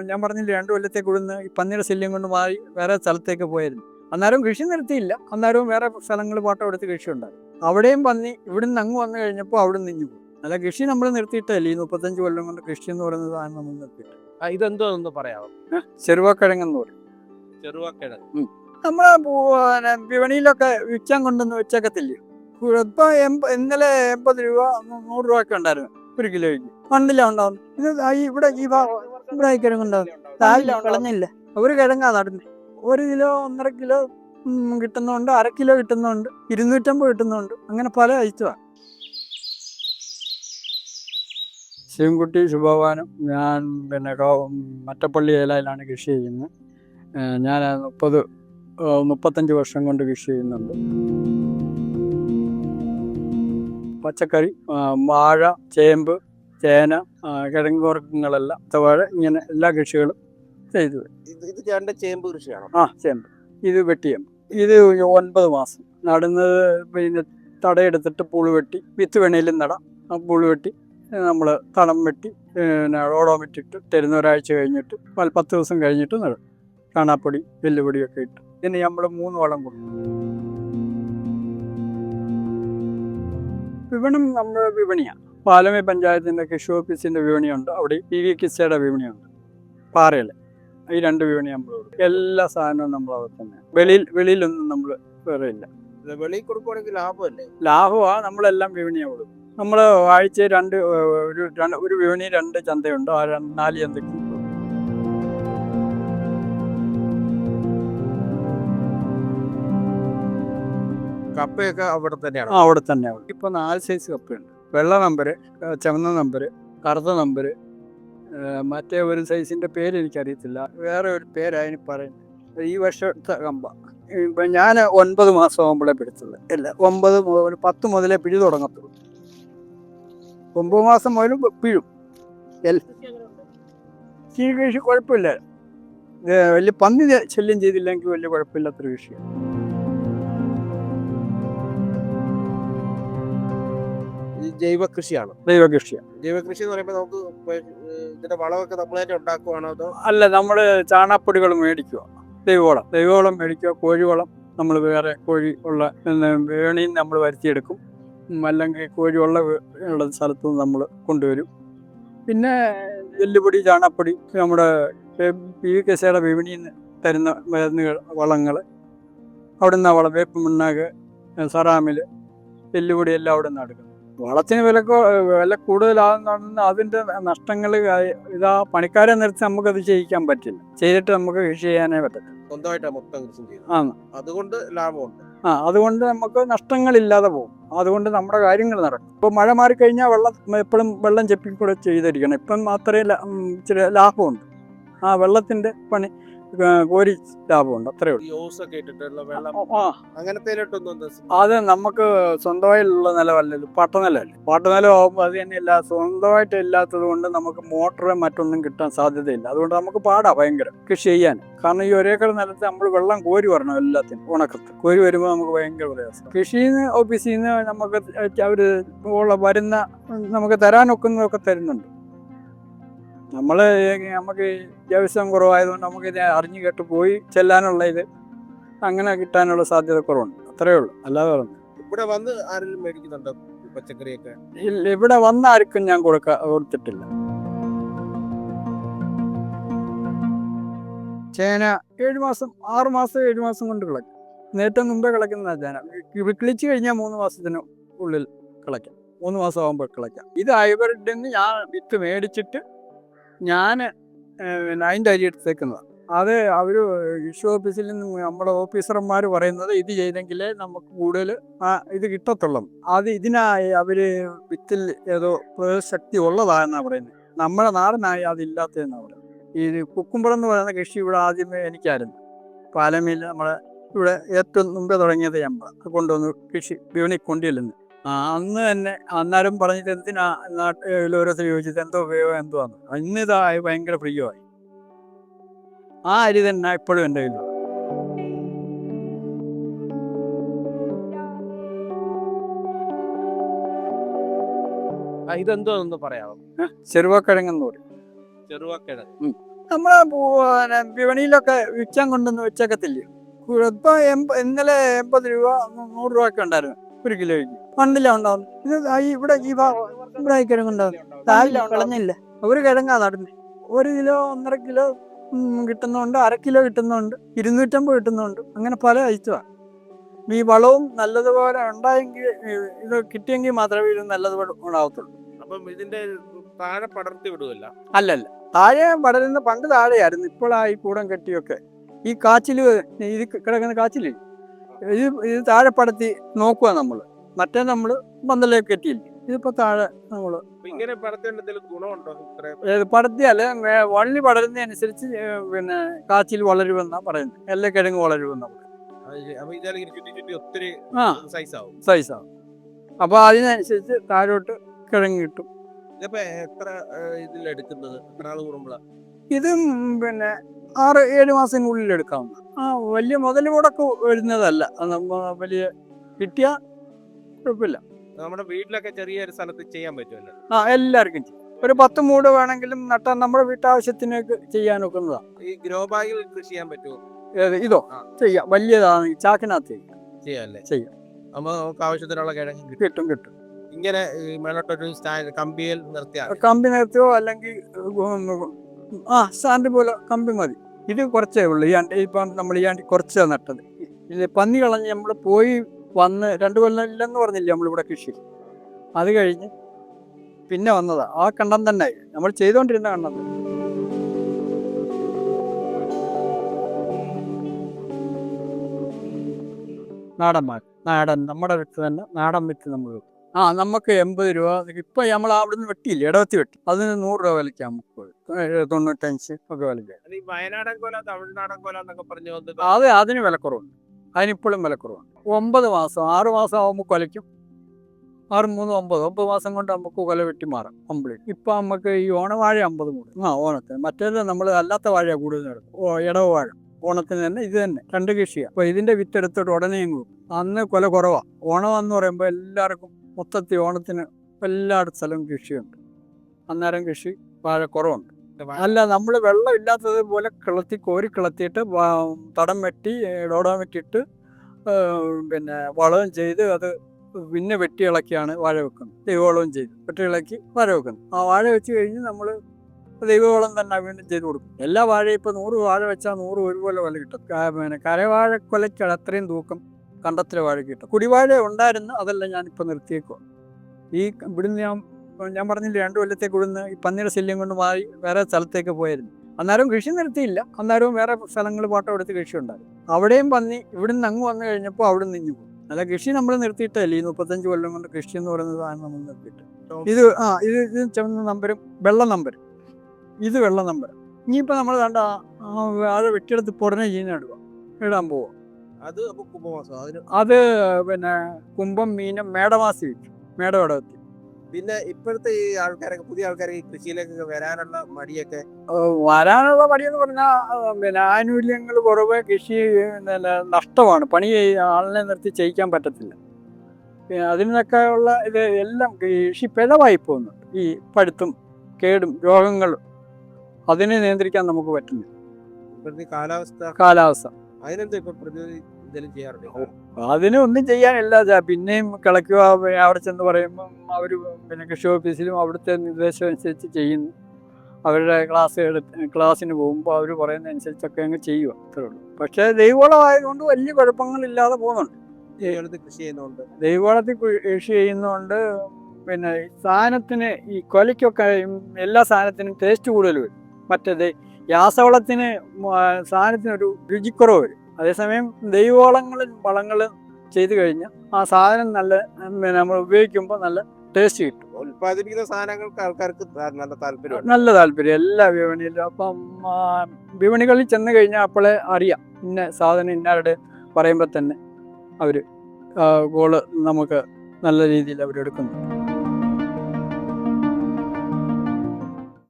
ഞാൻ പറഞ്ഞില്ല 2 കൊല്ലത്തേക്ക് ഇവിടുന്ന് ഈ പന്നിയുടെ ശല്യം കൊണ്ട് മാറി വേറെ സ്ഥലത്തേക്ക് പോയായിരുന്നു. അന്നേരം കൃഷി നിർത്തിയില്ല, അന്നേരവും വേറെ സ്ഥലങ്ങൾ പാട്ടം എടുത്ത് കൃഷി ഉണ്ടായിരുന്നു. അവിടെയും പന്നി ഇവിടുന്ന് അങ്ങ് വന്നു കഴിഞ്ഞപ്പോൾ അവിടെ നിന്ന് പോയി. അല്ല, കൃഷി നമ്മൾ നിർത്തിയിട്ടല്ലേ ഈ 35 കൊല്ലം കൊണ്ട് കൃഷി എന്ന് പറയുന്നത് സാധനം നമ്മൾ നിർത്തിയിട്ട്. ഇതെന്തോന്ന് പറയാമോ? ചെറുവക്കിഴങ്ങെന്ന് പറയും. ചെറുവക്കിഴങ്ങ് നമ്മളെ വിപണിയിലൊക്കെ വിൽക്കാൻ കൊണ്ടുവന്ന് വെച്ചേക്കത്തില്ലേ. ഇപ്പൊ ഇന്നലെ 80 രൂപ 100 രൂപ ഒക്കെ ഉണ്ടായിരുന്നു ഒരു കിലോയ്ക്ക്. മണ്ണിലാ ഉണ്ടാവുന്നു. ഇത് ഇവിടെ ഇവിടെ ഈ കിഴങ്ങുണ്ടാവും. രാവിലെ കളഞ്ഞില്ല. ഒരു കിഴങ്ങാ നടുന്നത്. 1 കിലോ 1.5 കിലോ കിട്ടുന്നുണ്ട്, 1/2 കിലോ കിട്ടുന്നുണ്ട്, 250 കിട്ടുന്നുണ്ട്. അങ്ങനെ പല ഐറ്റമാണ്. ശിവൻകുട്ടി ശുഭവാനം. ഞാൻ മറ്റപ്പള്ളി ഏലായിലാണ് കൃഷി ചെയ്യുന്നത്. ഞാൻ 35 വർഷം കൊണ്ട് കൃഷി ചെയ്യുന്നുണ്ട്. പച്ചക്കറി, വാഴ, ചേമ്പ്, ചേന, കിഴങ്ങ് വർഗ്ഗങ്ങളെല്ലാം, വാഴ, ഇങ്ങനെ എല്ലാ കൃഷികളും ചെയ്തു. ഇത് ചേട്ടൻ്റെ ചേമ്പ് കൃഷിയാണോ? ചേമ്പ്. ഇത് വെട്ടിയേമ്പ്. ഇത് 9 മാസം നടുന്നത്. പിന്നെ തടയെടുത്തിട്ട് പുളു വെട്ടി, വിത്ത് വേണേലും നടാം. പുളു വെട്ടി നമ്മൾ തടം വെട്ടി ഓടോമിറ്റിട്ട് തരുന്ന ഒരാഴ്ച കഴിഞ്ഞിട്ട് 10 ദിവസം കഴിഞ്ഞിട്ട് നടും. ചാണാപ്പൊടി, എല്ലുപൊടിയൊക്കെ ഇട്ട്. ഇതിന് നമ്മൾ 3 വളം കൊടുക്കും. നമ്മുടെ വിപണിയാണ്. പാലമേ പഞ്ചായത്തിൻ്റെ കൃഷി ഓഫീസിൻ്റെ വിപണിയുണ്ട്. അവിടെ PV കിസ്സയുടെ വിപണിയുണ്ട് പാറയിൽ. ഈ 2 വിപണി നമ്മൾ കൊടുക്കും. എല്ലാ സാധനവും നമ്മൾ അവിടെ തന്നെ. വെളിയിലൊന്നും നമ്മൾ വേറെ ഇല്ല. വെളിയിൽ കൊടുക്കുവാണെങ്കിൽ ലാഭമല്ലേ? ലാഭമാണ്. നമ്മളെല്ലാം വിപണിയാണ് കൊടുക്കും. നമ്മൾ ആഴ്ച ഒരു വിപണി 2 ചന്തയുണ്ട്. ആ 4 ചന്തയ്ക്ക് കപ്പയൊക്കെ അവിടെ തന്നെയാണ്? അവിടെ തന്നെയാണ്. ഇപ്പോൾ 4 സൈസ് കപ്പയുണ്ട്. വെള്ള നമ്പർ, ചുവന്ന നമ്പർ, കറുത്ത നമ്പർ, മറ്റേ ഒരു സൈസിൻ്റെ പേര് എനിക്കറിയത്തില്ല, വേറെ ഒരു പേരായി പറയുന്നത്. ഈ വർഷത്തെ കമ്പ ഇപ്പം ഞാൻ 9 മാസം ആകുമ്പോഴേ പിടിച്ചുള്ളൂ. അല്ല, 10 മുതലേ പിഴി തുടങ്ങത്തുള്ളൂ. 9 മാസം മുതലും പിഴും. കൃഷി കുഴപ്പമില്ല. വലിയ പന്നി ശല്യം ചെയ്തില്ലെങ്കിൽ വലിയ കുഴപ്പമില്ലാത്തൊരു കൃഷിയാണ്. ജൈവ കൃഷിയാണ്. ജൈവ കൃഷി എന്ന് പറയുമ്പോൾ നമുക്ക് ഇതിന്റെ വളമൊക്കെ നമ്മൾ തന്നെ ഉണ്ടാക്കുവാണോ അതോ? അല്ല, നമ്മൾ ചാണാപ്പൊടികൾ മേടിക്കുക. ജൈവവളം മേടിക്കുക. കോഴിവളം നമ്മൾ വേറെ കോഴി ഉള്ള വേണിയിൽ നമ്മൾ വരുത്തിയെടുക്കും. അല്ലെങ്കിൽ കോഴി ഉള്ള സ്ഥലത്ത് നിന്ന് നമ്മൾ കൊണ്ടുവരും. പിന്നെ എല്ലുപൊടി, ചാണാപ്പൊടി നമ്മുടെ PV കിസ്സയുടെ വിപണിയിൽ നിന്ന് തരുന്ന വളങ്ങൾ അവിടെ നിന്ന് വളം, വേപ്പ് പിണ്ണാക്ക്, സറാമിൽ, എല്ലുപൊടി എല്ലാം അവിടെ നിന്ന് എടുക്കും. വളത്തിന് വില കൂടുതലാകുന്ന അതിൻ്റെ നഷ്ടങ്ങൾ പണിക്കാരെ നിർത്തി നമുക്കത് ചെയ്യിക്കാൻ പറ്റില്ല. ചെയ്തിട്ട് നമുക്ക് കൃഷി ചെയ്യാനേ പറ്റില്ല. സ്വന്തമായിട്ടാണ് മൊത്തം കൃഷി ചെയ്യുന്നത്. അതുകൊണ്ട് ലാഭമുണ്ട്. അതുകൊണ്ട് നമുക്ക് നഷ്ടങ്ങളില്ലാതെ പോകും. അതുകൊണ്ട് നമ്മുടെ കാര്യങ്ങൾ നടക്കും. ഇപ്പോൾ മഴ മാറിക്കഴിഞ്ഞാൽ എപ്പോഴും വെള്ളം ചെപ്പിക്കൂടെ ചെയ്തിരിക്കണം. ഇപ്പം മാത്രമേ ഇച്ചിരി ലാഭമുണ്ട്. വെള്ളത്തിൻ്റെ പണി കോരി ലാഭമുണ്ട്. അത്രേ ഉള്ളൂ. അത് നമുക്ക് സ്വന്തമായിട്ടുള്ള നിലമല്ലല്ലോ, പാട്ടനിലമല്ലേ. പാട്ടനിലം ആകുമ്പോൾ അത് തന്നെയല്ല, സ്വന്തമായിട്ട് ഇല്ലാത്തത് കൊണ്ട് നമുക്ക് മോട്ടറ് മറ്റൊന്നും കിട്ടാൻ സാധ്യതയില്ല. അതുകൊണ്ട് നമുക്ക് ഭയങ്കര കൃഷി ചെയ്യാൻ. കാരണം ഈ ഒരേക്കർ നിലത്ത് നമ്മൾ വെള്ളം കോരി വരണം. എല്ലാത്തിനും ഉണക്കത്ത് കോരി വരുമ്പോൾ നമുക്ക് ഭയങ്കര പ്രയാസം. കൃഷിയിൽ നിന്ന് ഓഫീസിൽ നിന്ന് നമുക്ക് അവർ വരുന്ന നമുക്ക് തരാനൊക്കുന്നതൊക്കെ തരുന്നുണ്ട്. നമുക്ക് ദിവസം കുറവായതുകൊണ്ട് നമുക്കിത് അറിഞ്ഞു കേട്ട് പോയി ചെല്ലാനുള്ള ഇത് അങ്ങനെ കിട്ടാനുള്ള സാധ്യത കുറവുണ്ട്. അത്രേ ഉള്ളൂ. അല്ലാതെ പറഞ്ഞു ഇവിടെ വന്ന് ആരെങ്കിലും മേടിക്കുന്നുണ്ടോ പച്ചക്കറിയൊക്കെ? ഇല്ല, ഇവിടെ വന്ന ആർക്കും ഞാൻ കൊടുത്തിട്ടില്ല. ചേന 7 മാസം 6 മാസം 7 മാസം കൊണ്ട് കിളയ്ക്കും. ഏറ്റവും മുമ്പേ കിളയ്ക്കുന്ന ചേന കിളിച്ച് കഴിഞ്ഞാൽ 3 മാസത്തിന് ഉള്ളിൽ കിളയ്ക്കാം. 3 മാസം ആകുമ്പോൾ കിളയ്ക്കാം. ഇത് ഹൈബ്രിഡിൽ നിന്ന് ഞാൻ വിത്ത് മേടിച്ചിട്ട് ഞാൻ അതിൻ്റെ അരി എടുത്തേക്കുന്നതാണ്. അത് അവർ കൃഷി ഓഫീസിൽ നിന്ന് നമ്മുടെ ഓഫീസർമാർ പറയുന്നത് ഇത് ചെയ്തെങ്കിലേ നമുക്ക് കൂടുതൽ ഇത് കിട്ടത്തുള്ളൂ. ഇതിനായി അവർ വിത്തിൽ ഏതോ ശക്തി ഉള്ളതാണെന്നാണ് പറയുന്നത്. നമ്മുടെ നാടനായി അതില്ലാത്തതെന്നാണ് പറയുന്നത്. ഈ കുക്കുമ്പളം എന്ന് പറയുന്ന കൃഷി ഇവിടെ ആദ്യമേ എനിക്കായിരുന്നു. പാലമയിൽ നമ്മളെ ഇവിടെ ഏറ്റവും മുമ്പേ തുടങ്ങിയത് കൊണ്ടുവന്ന് കൃഷി വിപണി കൊണ്ടുചെല്ലുന്നു. അന്ന് തന്നെ അന്നേരം പറഞ്ഞിട്ട് എന്തിനാ ഓരോരുത്തർ ചോദിച്ചത് എന്തോ ഉപയോഗം എന്തുവാന്ന്. ഇന്നിതായി ഭയങ്കര പ്രിയമായി. അരി തന്നെ ഇപ്പോഴും എൻ്റെ കയ്യിലുള്ളത്. ഇതെന്തോന്ന് പറയാമോ? ചെറുവക്കിഴങ്ങെന്ന് പറയും. ചെറുവക്കിഴങ്ങ് നമ്മളെ വിപണിയിലൊക്കെ വിൽക്കാൻ കൊണ്ടുവന്ന് വെച്ചേക്കത്തില്ലേ. ഇപ്പൊ ഇന്നലെ 80 രൂപ 100 രൂപ ഒക്കെ ഉണ്ടായിരുന്നു ഒരു കിലോയ്ക്ക്. മണ്ണിലുണ്ടാവുന്നു. ഇത് ഇവിടെ ഇവിടെ കിഴങ്ങുണ്ടാവുന്നു. താഴെ വിളഞ്ഞില്ല. ഒരു കിഴങ്ങാ നടുന്നത്. 1 കിലോ 1.5 കിലോ കിട്ടുന്നുണ്ട്, 1/2 കിലോ കിട്ടുന്നുണ്ട്, 250 കിട്ടുന്നുണ്ട്. അങ്ങനെ പല ഐറ്റമാണ്. ഈ വളവും നല്ലതുപോലെ ഉണ്ടായെങ്കിൽ, ഇത് കിട്ടിയെങ്കിൽ മാത്രമേ ഇത് നല്ലതുപോലെ ഉണ്ടാവത്തുള്ളൂ. അപ്പം ഇതിന്റെ താഴെ പടർത്തി വിടുവല്ല? അല്ലല്ല, താഴെ പടരുന്ന പണ്ട് താഴെയായിരുന്നു. ഇപ്പോഴായി കൂടം കെട്ടിയൊക്കെ ഈ കാച്ചില്, ഇത് കിടക്കുന്ന കാച്ചില് ഇത് താഴെ പടത്തി നോക്കുക നമ്മൾ. മറ്റേ നമ്മൾ പന്തലേക്ക് കെട്ടിയില്ല. ഇതിപ്പോ താഴെ നമ്മള് ഇങ്ങനെ പടത്തേണ്ടതിൽ ഗുണമുണ്ടോ? പടത്തിയാല് വള്ളി പടരുന്നതനുസരിച്ച് പിന്നെ കാച്ചിൽ വളരുമെന്നാ പറയുന്നത്. എല്ലാ കിഴങ്ങ് വളരുമെന്നാ പറയുന്നത്. ഒത്തിരി സൈസാവും. അപ്പൊ അതിനനുസരിച്ച് താഴോട്ട് കിഴങ്ങ് കിട്ടും. ഇതിപ്പോ എത്ര ഇതിലെടുക്കുന്നത്? എത്ര നാൾ കൂടുമ്പോഴാ? ഇതും പിന്നെ 6-7 മാസത്തിനുള്ളിൽ എടുക്കാവുന്ന വലിയ മുതൽ മുടക്ക് വരുന്നതല്ല. വലിയ കിട്ടിയ കുഴപ്പമില്ല. നമ്മുടെ വീട്ടിലൊക്കെ ചെറിയൊരു സ്ഥലത്ത് ചെയ്യാൻ പറ്റുമല്ലോ. എല്ലാവർക്കും ചെയ്യും. ഒരു 10 മൂട് വേണമെങ്കിലും നട്ടാൽ നമ്മുടെ വീട്ടാവശ്യത്തിനൊക്കെ ചെയ്യാൻ ഒക്കുന്നതാണ്. ഈ ഗ്രോ ബാഗിൽ കൃഷി ചെയ്യാൻ പറ്റുമോ? ഇതോ ചെയ്യാം. വലിയതാണ്, ചാക്കിനകത്ത് ചെയ്യാം. അപ്പൊ നമുക്ക് ആവശ്യത്തിനുള്ള കിഴങ്ങ് കിട്ടും. ഇങ്ങനെ മേലോട്ടൊരു കമ്പിയിൽ കമ്പി നിർത്തിയോ അല്ലെങ്കിൽ സ്റ്റാൻഡ് പോലെ കമ്പി മതി. ഇത് കുറച്ചേ ഉള്ളൂ. ഇപ്പം നമ്മൾ കുറച്ചാ നട്ടത്. ഇത് പന്നി കളഞ്ഞ് നമ്മൾ പോയി വന്ന് 2 കൊല്ലം ഇല്ലെന്ന് പറഞ്ഞില്ലേ നമ്മളിവിടെ കൃഷി. അത് കഴിഞ്ഞ് പിന്നെ വന്നതാ. ആ കണ്ടം തന്നെ നമ്മൾ ചെയ്തുകൊണ്ടിരുന്ന കണ്ടം തന്നെ. നാടൻ നമ്മുടെ വിത്ത് തന്നെ, നാടൻ വിത്ത് നമ്മൾ വെക്കും. നമുക്ക് 80 രൂപ. ഇപ്പൊ നമ്മൾ അവിടുന്ന് വെട്ടിയില്ല, ഇടവത്തി വെട്ടി. അതിന് 100 രൂപ വിലയ്ക്കാണ് നമുക്ക് 95 ഒക്കെ വിലയ്ക്ക്. വയനാടൻ കോല, തമിഴ്നാടൻ കോല എന്നൊക്കെ പറഞ്ഞു. അതിന് വിലക്കുറവുണ്ട്. അതിനിപ്പോഴും വിലക്കുറവുണ്ട്. 9 മാസം 6 മാസം ആകുമ്പോൾ കൊലയ്ക്കും. 6, 3, 9 മാസം കൊണ്ട് നമുക്ക് കൊല വെട്ടി മാറാം കംപ്ലീറ്റ്. ഇപ്പൊ നമുക്ക് ഈ ഓണവാഴ 50 മൂട് ഓണത്തിന്. മറ്റേത് നമ്മൾ അല്ലാത്ത വാഴ കൂടുതൽ എടുക്കും. ഇടവ് വാഴ ഓണത്തിന് തന്നെ. ഇത് തന്നെ 2 കൃഷിയാണ്. അപ്പൊ ഇതിന്റെ വിത്തെടുത്തിട്ട് ഉടനെ അന്ന് കൊല കുറവാ. ഓണം എന്ന് പറയുമ്പോൾ എല്ലാവർക്കും മൊത്തത്തിൽ ഓണത്തിന് എല്ലാ സ്ഥലവും കൃഷിയുണ്ട്. അന്നേരം കൃഷി വാഴ കുറവുണ്ട്. അല്ല, നമ്മൾ വെള്ളം ഇല്ലാത്തതുപോലെ കോരി കിളത്തിയിട്ട് തടം വെട്ടി ഡോടാൻ വെട്ടിയിട്ട് പിന്നെ വളവും ചെയ്ത് അത് പിന്നെ വെട്ടി ഇളക്കിയാണ് വാഴ വെക്കുന്നത്. ദൈവവളവും ചെയ്ത് വെട്ടി ഇളക്കി വാഴ വെക്കുന്നത്. ആ വാഴ വെച്ച് കഴിഞ്ഞ് നമ്മൾ ദൈവവളം തന്നെ വീണ്ടും ചെയ്ത് കൊടുക്കും. എല്ലാ വാഴയും ഇപ്പോൾ 100 വാഴ വെച്ചാൽ 100 ഒരുപോലെ വില കിട്ടും. പിന്നെ കരവാഴ കൊലയ്ക്ക് അത്രയും തൂക്കം കണ്ടത്തിലെ വാഴ കിട്ടും. കുടിവാഴ ഉണ്ടായിരുന്നു, അതെല്ലാം ഞാനിപ്പോൾ നിർത്തിയേക്കുക. ഇവിടുന്ന് ഞാൻ പറഞ്ഞില്ല 2 കൊല്ലത്തേക്ക് ഇവിടുന്ന് ഈ പന്നിയുടെ ശല്യം കൊണ്ട് മാറി വേറെ സ്ഥലത്തേക്ക് പോയായിരുന്നു. അന്നേരം കൃഷി നിർത്തിയില്ല. അന്നേരവും വേറെ സ്ഥലങ്ങൾ പാട്ടം എടുത്ത് കൃഷി ഉണ്ടായിരുന്നു. അവിടെയും പന്നി ഇവിടുന്ന് അങ്ങ് വന്നു കഴിഞ്ഞപ്പോൾ അവിടെ നിന്ന് പോകും. അല്ല, കൃഷി നമ്മൾ നിർത്തിയിട്ടല്ലേ. ഈ 35 കൊല്ലം കൊണ്ട് കൃഷി എന്ന് പറയുന്നത് നമ്മൾ നിർത്തിയിട്ട്. ഇത് ചുവന്ന നമ്പരും വെള്ള നമ്പരും. ഇത് വെള്ള നമ്പർ. ഇനിയിപ്പോൾ നമ്മൾ കണ്ട അത് വെട്ടിയെടുത്ത് ഉടനെ ഇടാൻ പോവുക. അത് പിന്നെ കുംഭം, മീനം, മേടമാസി വെക്കും. മേടവടത്തി. പിന്നെ ഇപ്പോഴത്തെ ഈ ആൾക്കാരൊക്കെ, പുതിയ ആൾക്കാരൊക്കെ കൃഷിയിലേക്ക് വരാനുള്ള മടിയൊക്കെ എന്ന് പറഞ്ഞാൽ പിന്നെ ആനുകൂല്യങ്ങൾ കുറവ്, കൃഷി നഷ്ടമാണ്. പണി ആളിനെ നിർത്തി ചെയ്യിക്കാൻ പറ്റത്തില്ല. അതിനൊക്കെ ഉള്ള ഇത് എല്ലാം കൃഷി പിഴവായി പോകുന്നുണ്ട്. ഈ പഴുത്തും കേടും രോഗങ്ങളും അതിനെ നിയന്ത്രിക്കാൻ നമുക്ക് പറ്റുന്നില്ല. കാലാവസ്ഥ അതിന് ഒന്നും ചെയ്യാനില്ല. പിന്നെയും കിളയ്ക്കുക. അവിടെ ചെന്ന് പറയുമ്പം അവർ പിന്നെ കൃഷി ഓഫീസിലും അവിടുത്തെ നിർദ്ദേശം അനുസരിച്ച് ചെയ്യുന്നു. അവരുടെ ക്ലാസ്സിന് പോകുമ്പോൾ അവർ പറയുന്നതനുസരിച്ചൊക്കെ അങ്ങ് ചെയ്യുക. അത്രേ ഉള്ളൂ. പക്ഷേ ജൈവവളമായതുകൊണ്ട് വലിയ കുഴപ്പങ്ങളില്ലാതെ പോകുന്നുണ്ട്. ജൈവവളത്തിൽ കൃഷി ചെയ്യുന്നതുകൊണ്ട് പിന്നെ സാധനത്തിന്, ഈ കൊലയ്ക്കൊക്കെ എല്ലാ സാധനത്തിനും ടേസ്റ്റ് കൂടുതൽ വരും. മറ്റേത് രാസവളത്തിന് സാധനത്തിനൊരു രുചിക്കുറവ് വരും. അതേസമയം വളങ്ങൾ ചെയ്തു കഴിഞ്ഞാൽ ആ സാധനം നല്ല നമ്മൾ ഉപയോഗിക്കുമ്പോൾ നല്ല ടേസ്റ്റ് കിട്ടും. ഉൽപ്പാദിപ്പിക്കുന്ന സാധനങ്ങൾക്ക് ആൾക്കാർക്ക് നല്ല താല്പര്യം എല്ലാ വിപണിയിലും. അപ്പം വിപണികളിൽ ചെന്ന് കഴിഞ്ഞാൽ അപ്പോഴേ അറിയാം ഇന്ന സാധനം ഇന്നാരുടെ പറയുമ്പോൾ തന്നെ അവർ നമുക്ക് നല്ല രീതിയിൽ അവരെടുക്കുന്നു.